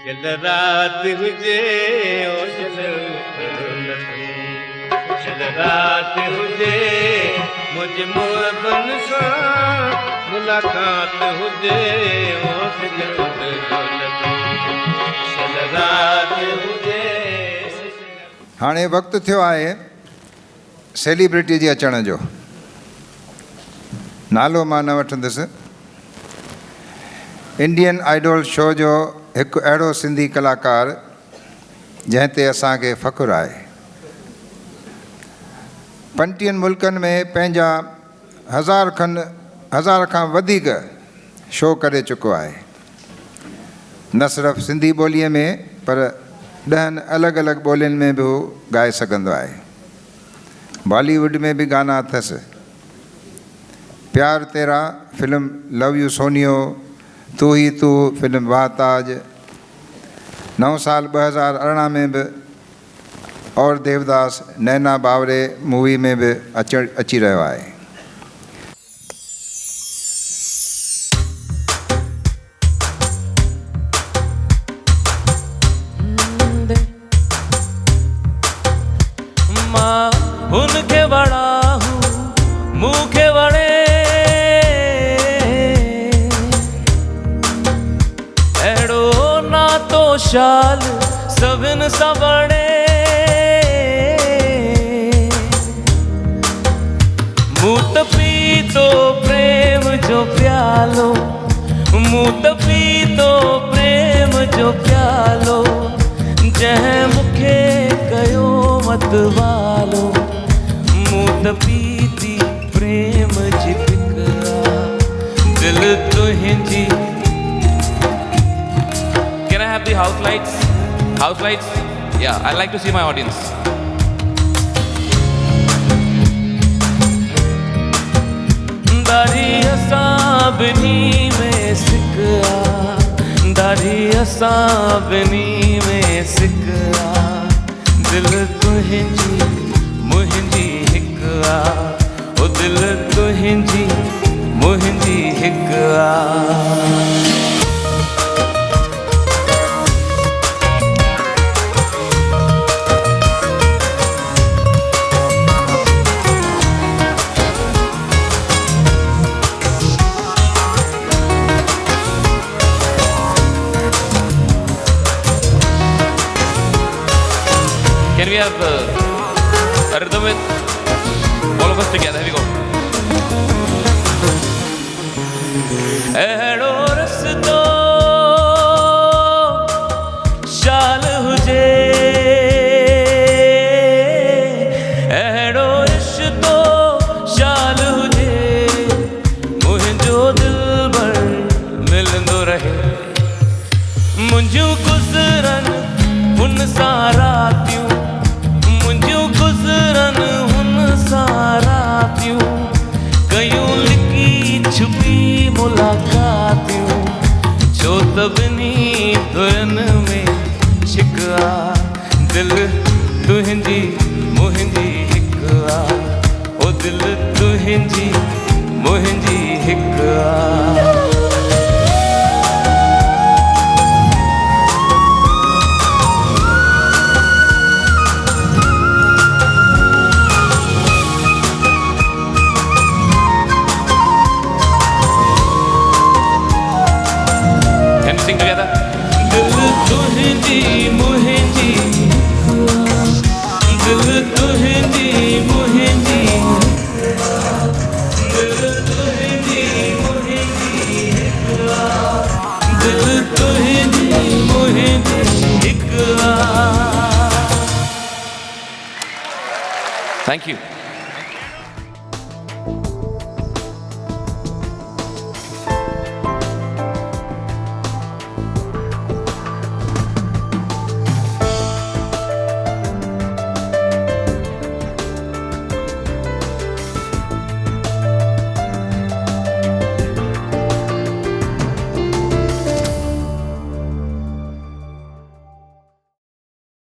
चल रात हुजे ओ चल रात हुजे मुझ मोहबन सां मुलाकात हुजे ओ चल रात हुजे। हाणे वक़्तु थियो आहे सेलिब्रिटी जे अचण जो। नालो मां न वठंदुसि। इंडियन आइडल शो जो हिकु अहिड़ो सिंधी कलाकार जंहिं ते असांखे फ़ख़ुरु आहे। 50 मुल्कनि में पंहिंजा हज़ार खां वधीक शो करे चुको आहे, न सिर्फ़ु सिंधी ॿोलीअ में पर 10 अलॻि अलॻि ॿोलियुनि में बि हू ॻाए सघंदो आहे। बॉलीवुड में बि गाना अथसि। प्यार तेरा फिल्म, लव यू सोनियो, तू ही तू फिल्म, वाह ताज, 9 साल 2018 में बि और देवदास नैना बावरे मूवी में बि अची रहियो आहे। मां हुनखे वड़ा हूं मूंखे वणे अहिड़ो नातो शाल सभिनि सां वणे। मूं त पीतो प्रेम जो प्यालो, मूं त पीतो प्रेम जो प्यालो, जंहिं मूंखे कयो मतवालो। मूं त पीती प्रेम जी पिकरा दिल तुंहिंजी। Can I have the house lights? House lights? Yeah, I like to see my audience. दाढ़ी असां बिनी में सिकरा, दाढ़ी असां बिनी में सिकरा, दिल तुंहिंजी मुंहिंजी हिकु आ, ओ दिल तुंहिंजी मुंहिंजी हिकु आ। Can we have a rhythm with all of us together? Here we go. अहिड़ो रस्तो शाल हुजे, अहिड़ो रिश्तो शाल हुजे, मुंहिंजो दिलबर मिलंदो रहे। मुंहिंजूं गुज़रनि हुन सां रातियूं, मुंहिंजूं गुज़रनि हुन सां रातियूं, कयूं लिकी छुपी मुलाक़ातियूं, छो त ॿिनी धुरनि में शिकवा, दिल तुंहिंजी मुंहिंजी हिकु आ, ओ दिल तुंहिंजी मुंहिंजी हिकु आ। Sing together. दिल तुहिंजी मुहिंजी, दिल तुहिंजी मुहिंजी, दिल तुहिंजी मुहिंजी, दिल तुहिंजी मुहिंजी। Thank you.